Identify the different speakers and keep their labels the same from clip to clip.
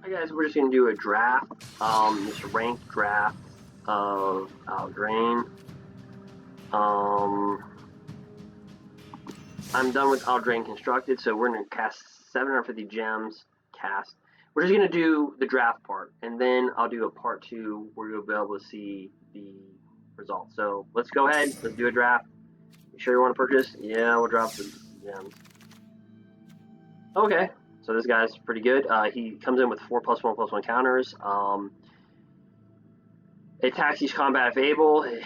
Speaker 1: Hi guys, we're just gonna do a draft, this ranked draft of Edraine. I'm done with Edraine constructed, so we're gonna cast 750 gems. We're just gonna do the draft part, and then I'll do a part 2 where you'll be able to see the results. So let's go ahead, let's do a draft. You sure you want to purchase? Yeah, we'll drop the gems. Okay. So this guy's pretty good. He comes in with 4+1/+1 counters. It attacks each combat if able. If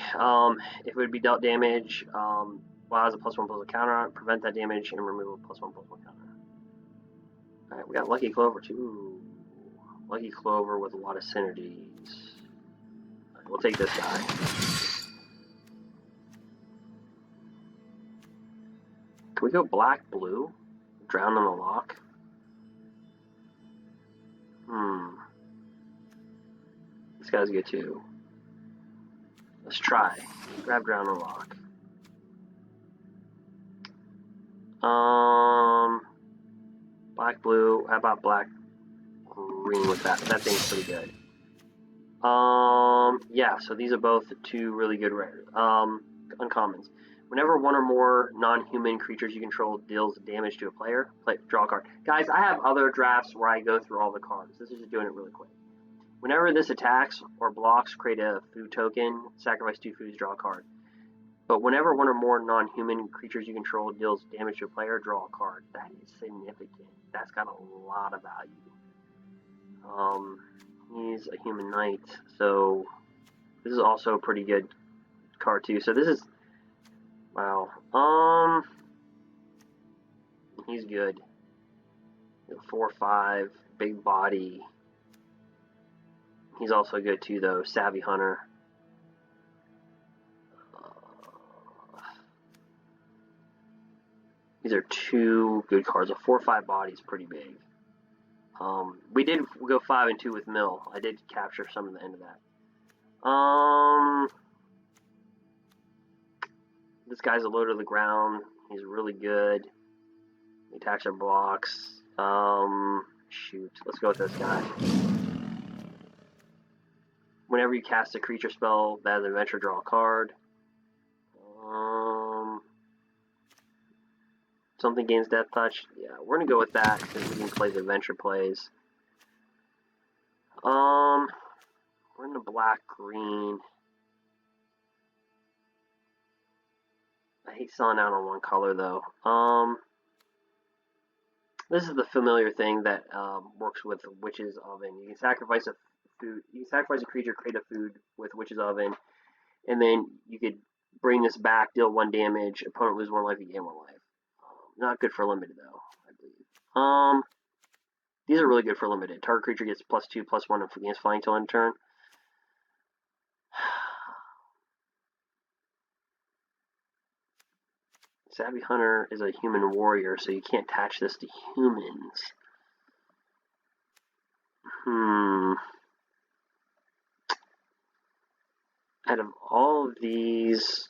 Speaker 1: it would be dealt damage, while has a +1/+1 counter, prevent that damage and remove a +1/+1 counter. Alright, we got Lucky Clover too. Lucky Clover with a lot of synergies. Right, we'll take this guy. Can we go black-blue? Drown on the lock? This guy's good too. Let's try. Grab Drown and Lock. Black blue. How about black green with that? That thing's pretty good. Yeah, so these are both two really good rares. Uncommons. Whenever one or more non-human creatures you control deals damage to a player, draw a card. Guys, I have other drafts where I go through all the cards. This is just doing it really quick. Whenever this attacks or blocks, create a food token, sacrifice 2 foods, draw a card. But whenever one or more non-human creatures you control deals damage to a player, draw a card. That is significant. That's got a lot of value. He's a human knight, so this is also a pretty good card too. So this is, wow. He's good. 4/5, big body. He's also good too, though. Savvy Hunter. These are two good cards. A 4/5 body is pretty big. We did go 5 and 2 with Mill. I did capture some of the end of that. This guy's a low to the ground. He's really good. He attacks or blocks. Shoot. Let's go with this guy. Whenever you cast a creature spell that has an adventure, draw a card. Something gains Death Touch. Yeah, we're going to go with that because we can play the adventure plays. We're in the black-green. I hate selling out on one color, though. This is the familiar thing that works with Witch's Oven. You can sacrifice a food. You can sacrifice a creature, create a food with Witch's Oven, and then you could bring this back, deal 1 damage. Opponent lose 1 life, you gain 1 life. Not good for limited though, I believe. These are really good for limited. Target creature gets +2/+1 against flying till end turn. Savvy Hunter is a human warrior, so you can't attach this to humans. Out of all of these,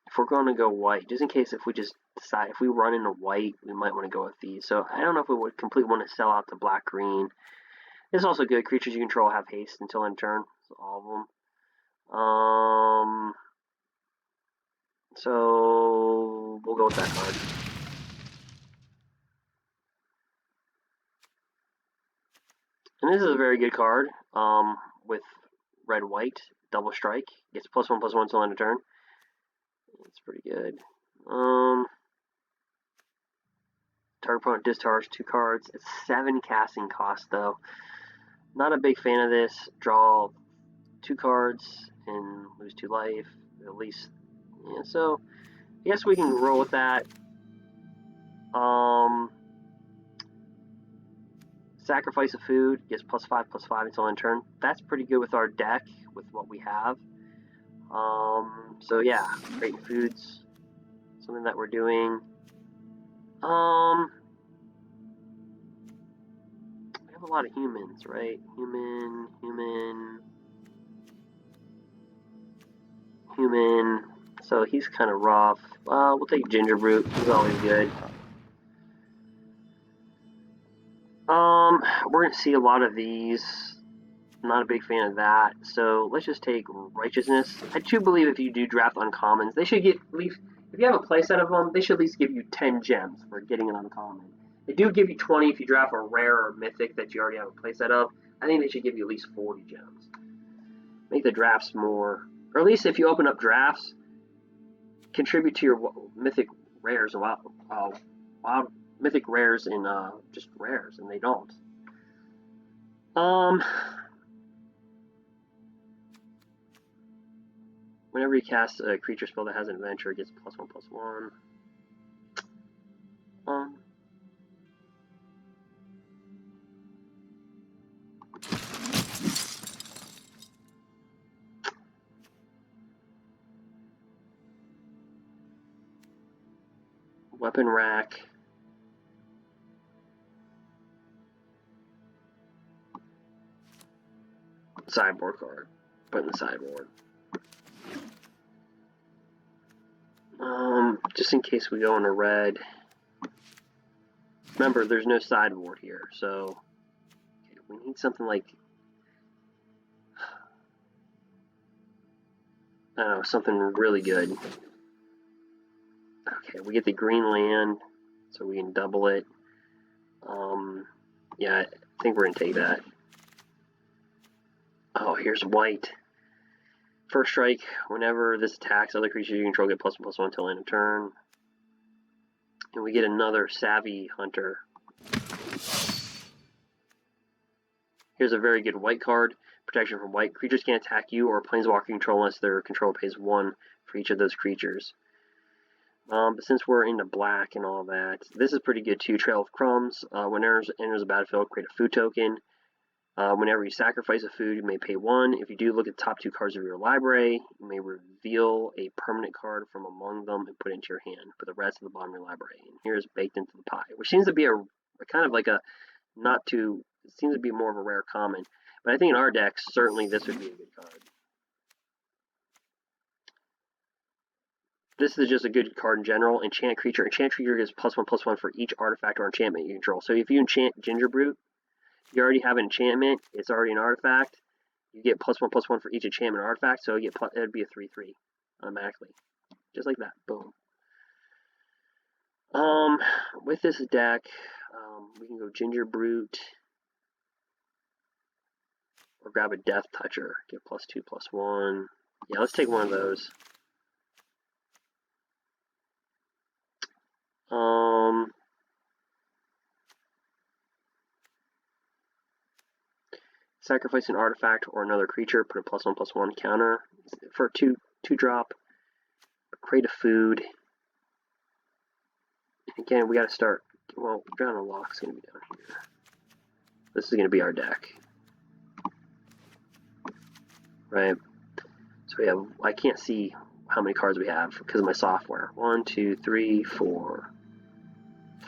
Speaker 1: if we're going to go white, just in case if we just decide, if we run into white, we might want to go with these. So I don't know if we would completely want to sell out the black-green. It's also good. Creatures you control have haste until end turn. So all of them. So we'll go with that card. And this is a very good card. With red-white, double strike. Gets +1/+1 until end of turn. It's pretty good. Target opponent discards 2 cards. It's 7 casting cost, though. Not a big fan of this. Draw 2 cards and lose 2 life, at least. Yeah, so I guess we can roll with that. Sacrifice a food, gets +5/+5 until end turn. That's pretty good with our deck, with what we have. So yeah, creating foods, something that we're doing. We have a lot of humans, right? Human. So he's kind of rough. We'll take Ginger Brute. He's always good. We're going to see a lot of these. Not a big fan of that. So let's just take Righteousness. I do believe if you do draft uncommons, they should get at least, if you have a playset of them, they should at least give you 10 gems for getting an uncommon. They do give you 20 if you draft a rare or mythic that you already have a playset of. I think they should give you at least 40 gems. Make the drafts more, or at least if you open up drafts, contribute to your mythic rares. Wild mythic rares and just rares, and they don't. Whenever you cast a creature spell that has an adventure, it gets +1/+1. Weapon rack. Sideboard card. Put in the sideboard. Just in case we go into red. Remember, there's no sideboard here, so okay, we need something like, I don't know, something really good. Okay, we get the green land, so we can double it. Yeah, I think we're gonna take that. Oh, here's white. First strike, whenever this attacks, other creatures you control get +1/+1 until end of turn. And we get another Savvy Hunter. Here's a very good white card. Protection from white. Creatures can't attack you or planeswalker control unless their control pays 1 for each of those creatures. But since we're into black and all that, this is pretty good too. Trail of Crumbs. Whenever it enters the battlefield, create a food token. Whenever you sacrifice a food, you may pay 1. If you do, look at the top 2 cards of your library. You may reveal a permanent card from among them and put it into your hand. Put the rest at the bottom of your library. And here's Baked into the Pie, which seems to be a kind of like a not too, it seems to be more of a rare common. But I think in our decks, certainly this would be a good card. This is just a good card in general. Enchant creature. Enchant creature gets +1/+1 for each artifact or enchantment you control. So if you enchant Gingerbrute, you already have an enchantment. It's already an artifact. You get +1/+1 for each enchantment artifact, so you get it'd be a 3/3 automatically, just like that. Boom. With this deck, we can go Gingerbrute or grab a Death Toucher. Get +2/+1. Yeah, let's take one of those. Sacrifice an artifact or another creature, put a +1/+1 counter for a 2-drop. Create a food. And again, we got to start. Well, Drown and Lock's going to be down here. This is going to be our deck, right? So we have. I can't see how many cards we have because of my software. 1, 2, 3, 4,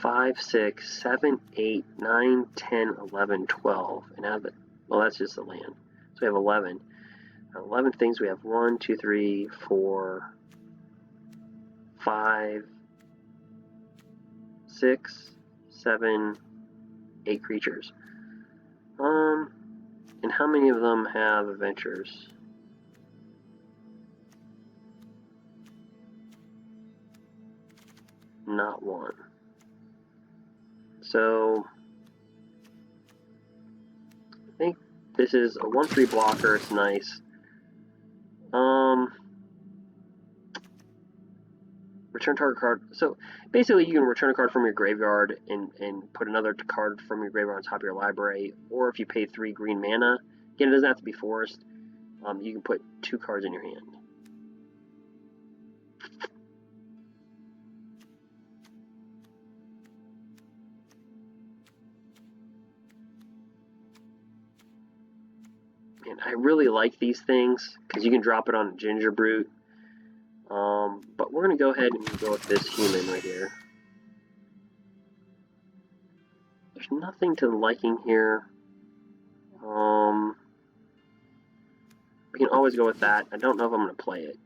Speaker 1: 5, 6, 7, 8, 9, 10, 11, 12, and have it. Well, that's just the land. So we have 11. 11 things. We have 1, 2, 3, 4, 5, 6, 7, 8 creatures. And how many of them have adventures? Not one. So I think this is a 1/3 blocker. It's nice. Return target card. So basically, you can return a card from your graveyard and put another card from your graveyard on top of your library. Or if you pay 3 green mana, again, it doesn't have to be forced. You can put 2 cards in your hand. And I really like these things because you can drop it on a Gingerbrute. But we're going to go ahead and go with this human right here. There's nothing to liking here. We can always go with that. I don't know if I'm going to play it.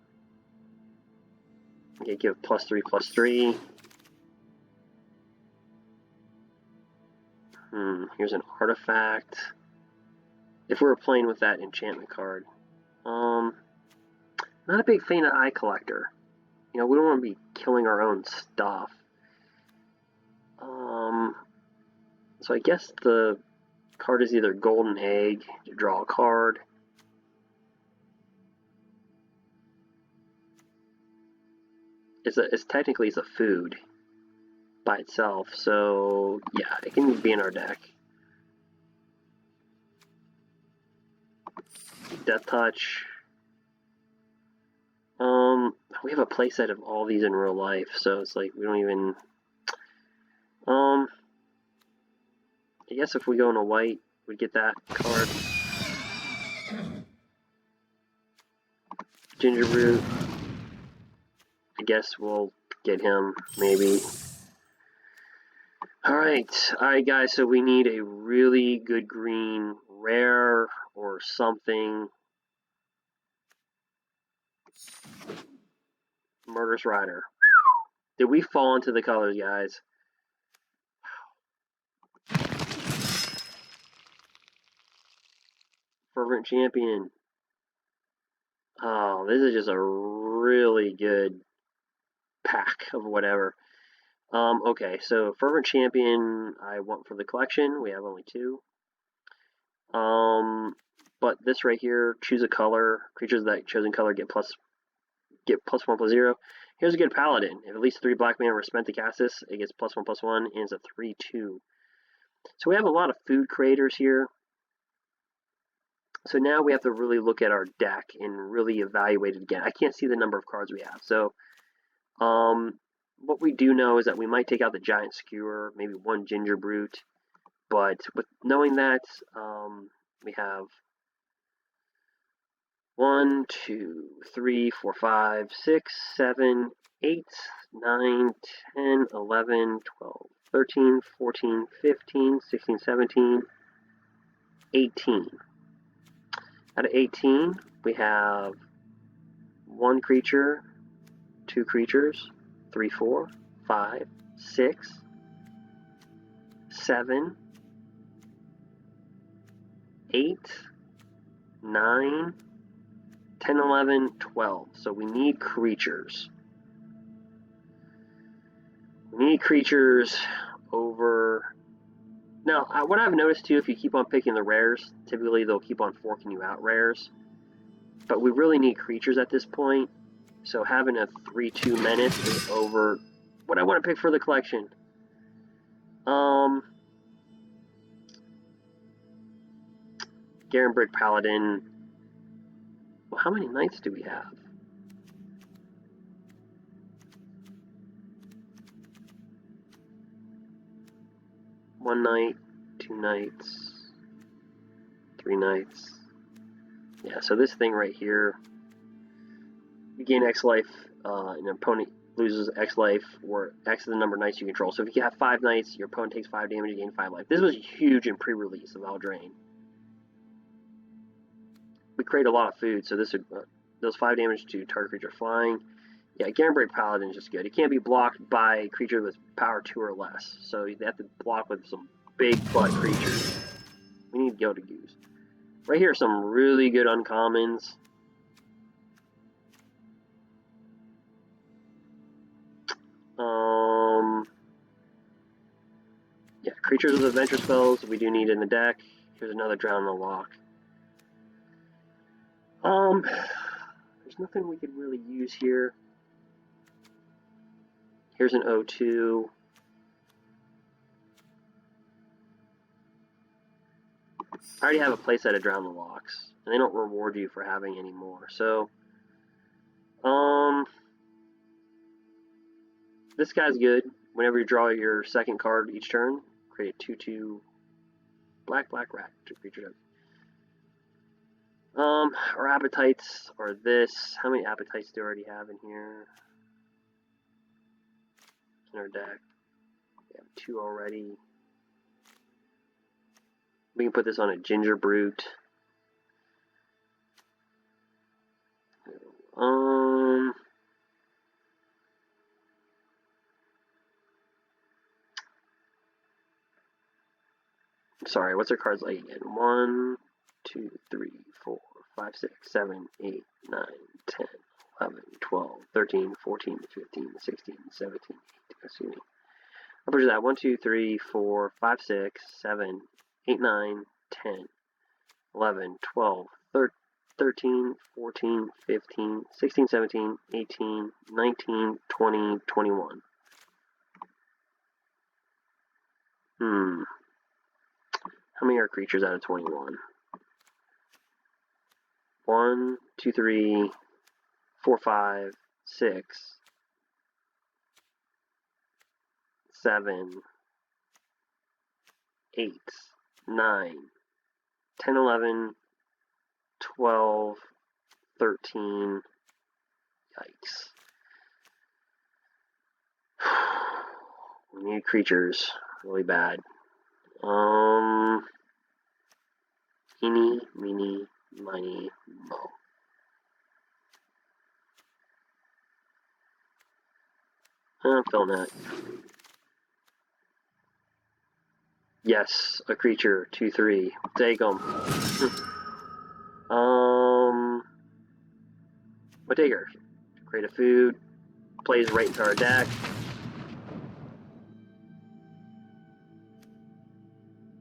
Speaker 1: Okay, give +3/+3. Here's an artifact. If we were playing with that enchantment card. Not a big fan of Eye Collector. You know, we don't want to be killing our own stuff. So I guess the card is either Golden Egg to draw a card. It's technically a food by itself, so yeah, it can be in our deck. Death Touch. We have a playset of all these in real life, so it's like we don't even. I guess if we go into white, we get that card. Gingerroot. I guess we'll get him, maybe. Alright, guys, so we need a really good green rare or something. Murderous Rider. Did we fall into the colors, guys? Fervent Champion. Oh, this is just a really good pack of whatever. Okay, so Fervent Champion I want for the collection. We have only 2. But this right here, choose a color. Creatures of that chosen color get +1/+0. Here's a good Paladin. If at least 3 black mana were spent to cast this, it gets +1/+1, and it's a 3/2. So we have a lot of food creators here. So now we have to really look at our deck and really evaluate it again. I can't see the number of cards we have. So what we do know is that we might take out the Giant Skewer, maybe 1 Gingerbrute. But with knowing that, we have 1, 2, 3, 4, 5, 6, 7, 8, 9, 10, 11, 12, 13, 14, 15, 16, 17, 18. Out of 18, we have 1 creature, 2 creatures, 3, 4, 5, 6, 7, 8, 9, 10, 11, 12. So we need creatures. We need creatures over... Now, what I've noticed too, if you keep on picking the rares, typically they'll keep on forking you out rares. But we really need creatures at this point. So having a 3/2 menace is over what I want to pick for the collection. Garenbrick Paladin. Well, how many knights do we have? One knight, 2 knights, 3 knights. Yeah, so this thing right here, you gain X life, and an opponent loses X life, or X is the number of knights you control. So if you have 5 knights, your opponent takes 5 damage, you gain 5 life. This was huge in pre-release of Edraine. We create a lot of food, so this would, those 5 damage to target creature flying. Yeah, Garenbrick Paladin is just good. It can't be blocked by a creature with power 2 or less, so you have to block with some big butt creatures. We need to go to Goose. Right here are some really good uncommons. Yeah, creatures with adventure spells we do need in the deck. Here's another Drown in the Loch. There's nothing we could really use here. Here's an O2. I already have a playset of Drown the Lochs, and they don't reward you for having any more. So, this guy's good. Whenever you draw your second card each turn, create a 2/2 black rat to creature. Our appetites are this. How many appetites do we already have in here? In our deck. We have 2 already. We can put this on a Gingerbrute. Sorry, what's their cards like again? 1, 2, 3, 4, 5, 6, 7, 8, 9, 10, 11, 12, 13, 14, 15, 16, 17, 18, excuse me. How much is that? 1, 2, 3, 4, 5, 6, 7, 8, 9, 10, 11, 12, 13, 14, 15, 16, 17, 18, 19, 20, 21. How many are creatures out of 21? 1, 2, 3, 4, 5, 6, 7, 8, 9, 10, 11, 12, 13. Yikes. We need creatures really bad. Eeny, meeny, miny, mo. I'm feeling that. Yes, a creature. 2, 3. Take them. What taker? Create a food. Plays right into our deck.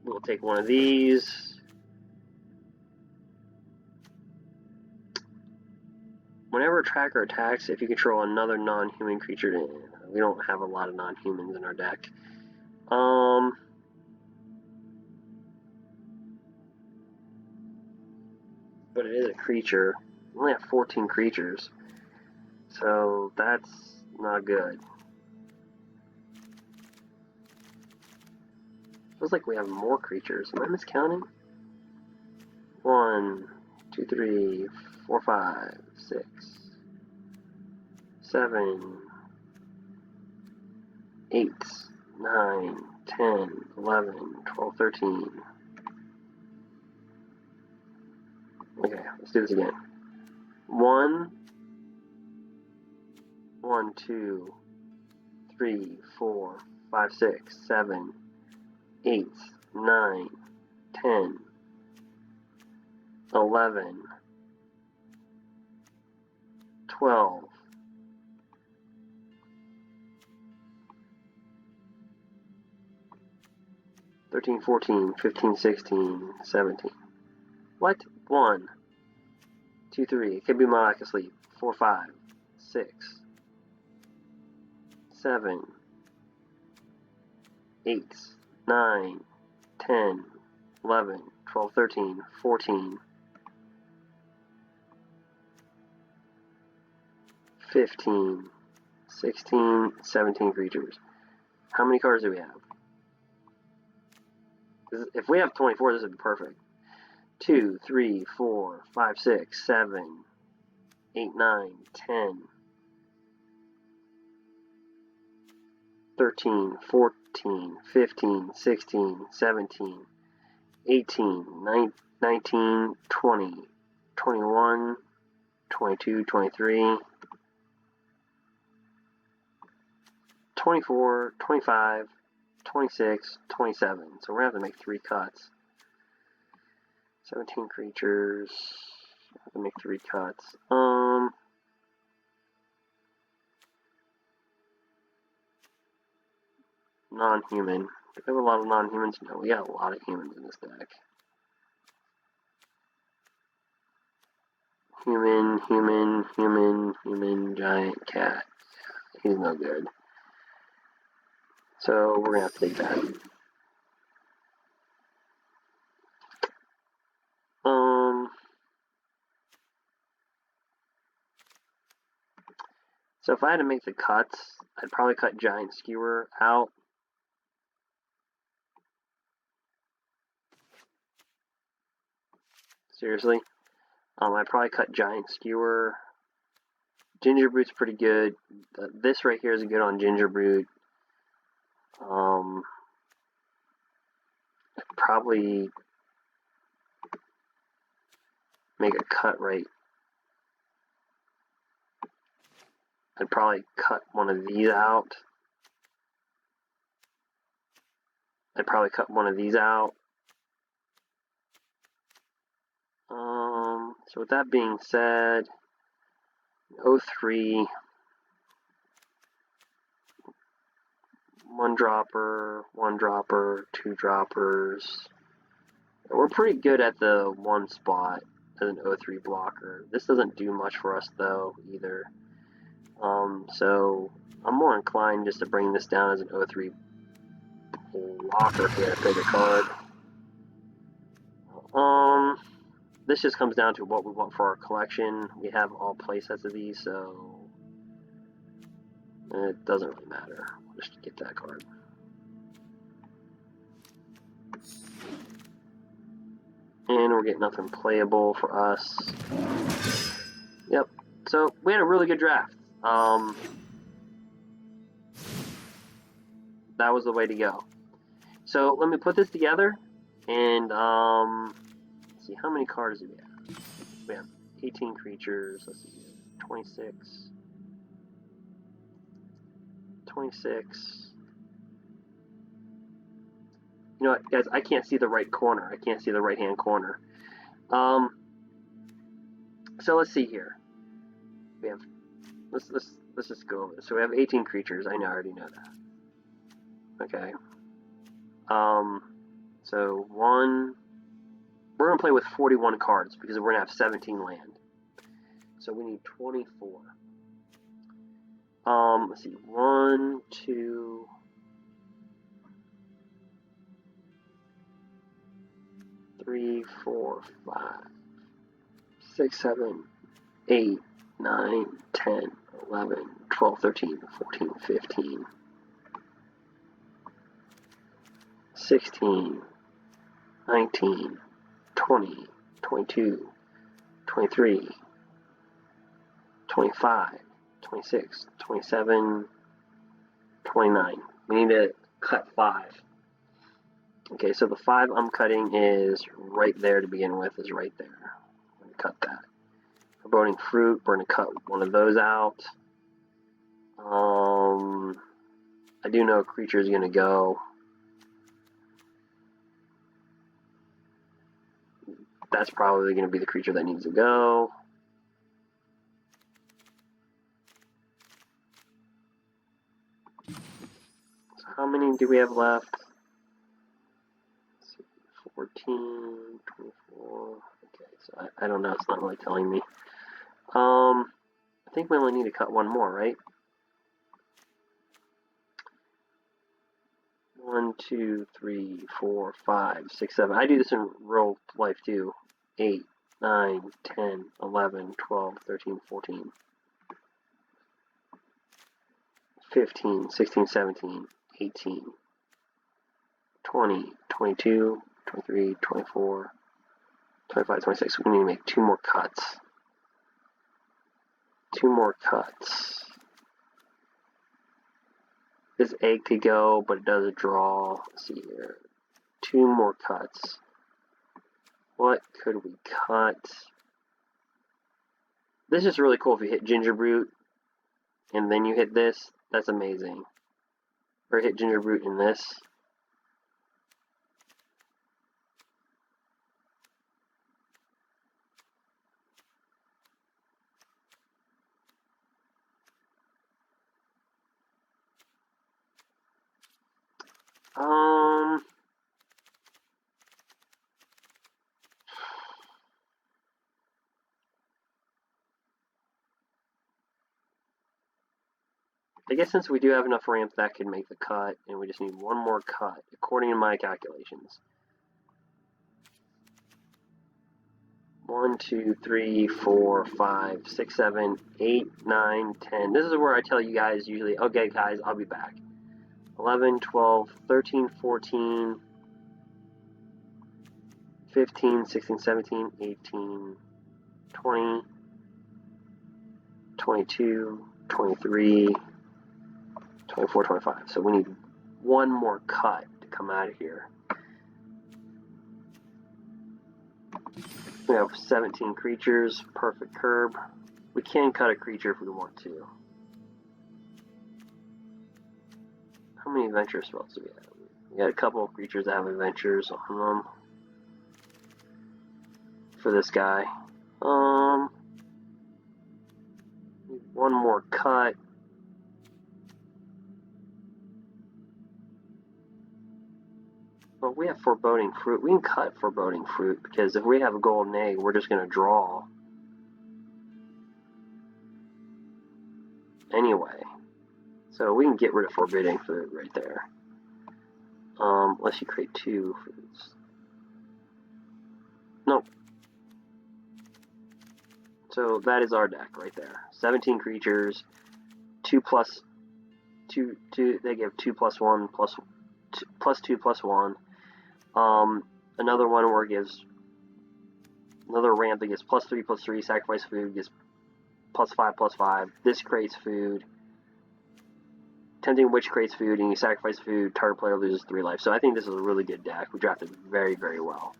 Speaker 1: We'll take one of these. Whenever a tracker attacks, if you control another non-human creature, we don't have a lot of non-humans in our deck. But it is a creature. We only have 14 creatures, so that's not good. Feels like we have more creatures. Am I miscounting? 1, 2, 3, 4, 5, 6, 7, 8, 9, 10, 11, 12, 13. Okay, let's do this again. 1, 2, 3, 4, 5, 6, 7, 8, 9, 10, 11, 12, 13, 14, 15, 16, 17. What? 1, 2, 3. It could be my lack of sleep. 4, 5, 6, 7, 8, 9, 10, 11, 12, 13, 14, 15, 16, 17 creatures. How many cards do we have? If we have 24, this would be perfect. 2, 3, 4, 5, 6, 7, 8, 9, 10, 13, 14, 15, 16, 17, 18, 19, 20, 21, 22, 23, 24, 25, 26, 27. So we're going to have to make 3 cuts. 17 creatures. I have to make 3 cuts. Non-human. Do we have a lot of non-humans? No, we got a lot of humans in this deck. Human, giant cat. He's no good. So we're going to have to take that. So if I had to make the cuts, I'd probably cut Giant Skewer out. Seriously. I'd probably cut Giant Skewer. Gingerbread's pretty good. This right here is good on Gingerbread. I'd probably make a cut right. I'd probably cut one of these out. I'd probably cut one of these out. So with that being said, 03, one dropper, two droppers. We're pretty good at the one spot as an 03 blocker. This doesn't do much for us though either. So I'm more inclined just to bring this down as an 03 blocker if we had to pick a card. This just comes down to what we want for our collection. We have all play sets of these, so it doesn't really matter. We'll just get that card. And we're getting nothing playable for us. Yep. So we had a really good draft. That was the way to go. So let me put this together and let's see, how many cards do we have? We have 18 creatures. Let's see, 26. 26. You know what, guys? I can't see the right corner. I can't see the right-hand corner. So let's see here. We have. Let's just go over this. So we have 18 creatures. I already know that. Okay. So we're gonna play with 41 cards because we're gonna have 17 land. So we need 24. Let's see. 1, 2. 3, 4, 5, 6, 7, 8, 9, 10, 11, 12, 13, 14, 15, 16, 19, 20, 22, 23, 25, 26, 27, 29. We need to cut 5. Okay, so the 5 I'm cutting is right there to begin with, is right there. I'm going to cut that. Foreboding Fruit, we're going to cut one of those out. I do know a creature is going to go. That's probably going to be the creature that needs to go. So how many do we have left? 14, 24. Okay, so I don't know. It's not really telling me. I think we only need to cut one more, right? 1, 2, 3, 4, 5, 6, 7. I do this in real life too. 8, 9, 10, 11, 12, 13, 14, 15, 16, 17, 18, 20, 22, 23, 24, 25, 26. We need to make 2 more cuts. 2 more cuts. This egg could go, but it does a draw. Let's see here. 2 more cuts. What could we cut? This is really cool if you hit Ginger Brute and then you hit this. That's amazing. Or hit Ginger Brute in this. I guess since we do have enough ramp, that could make the cut, and we just need one more cut, according to my calculations. 1, 2, 3, 4, 5, 6, 7, 8, 9, 10. This is where I tell you guys usually, okay guys, I'll be back. 11, 12, 13, 14, 15, 16, 17, 18, 20, 22, 23, 24, 25. So we need one more cut to come out of here. We have 17 creatures, perfect curb. We can cut a creature if we want to. How many adventure spells do we have? We got a couple of creatures that have adventures on them. For this guy. One more cut. Well, we have Foreboding Fruit. We can cut Foreboding Fruit, because if we have a golden egg, we're just going to draw. Anyway. So we can get rid of Foreboding Fruit right there. Unless you create 2 fruits. Nope. So that is our deck right there. 17 creatures, 2 plus 2, they give 2 plus 1 plus 2 plus 1. Another one where it gives another ramp that gives +3/+3, sacrifice food gives +5/+5. This creates food. Tempting Witch creates food, and you sacrifice food, target player loses 3 life. So I think this is a really good deck. We drafted very, very well.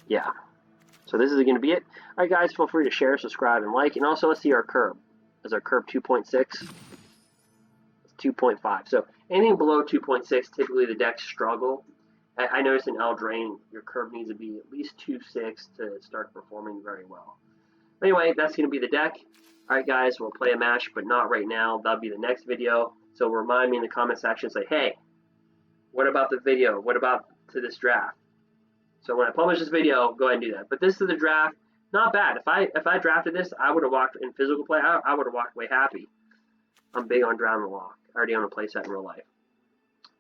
Speaker 1: Yeah. So this is going to be it. Alright guys, feel free to share, subscribe, and like. And also let's see our curb. Is our curb 2.6? 2.5. So anything below 2.6, typically the decks struggle. I noticed in Edraine, your curve needs to be at least 2.6 to start performing very well. Anyway, that's going to be the deck. Alright guys, we'll play a match, but not right now. That'll be the next video. So remind me in the comment section, say, hey, what about the video? What about to this draft? So when I publish this video, go ahead and do that. But this is the draft. Not bad. If I drafted this, I would have walked in physical play. I would have walked away happy. I'm big on Drown the Lock. I already own a playset in real life.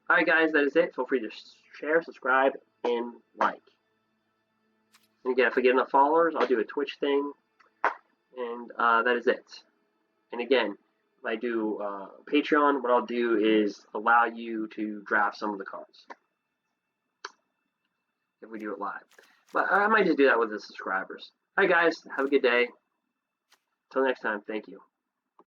Speaker 1: Alright guys, that is it. Feel free to share, subscribe, and like. And again, if I get enough followers, I'll do a Twitch thing. And that is it. And again, if I do Patreon, what I'll do is allow you to draft some of the cards. If we do it live. But I might just do that with the subscribers. Alright guys, have a good day. Until next time, thank you.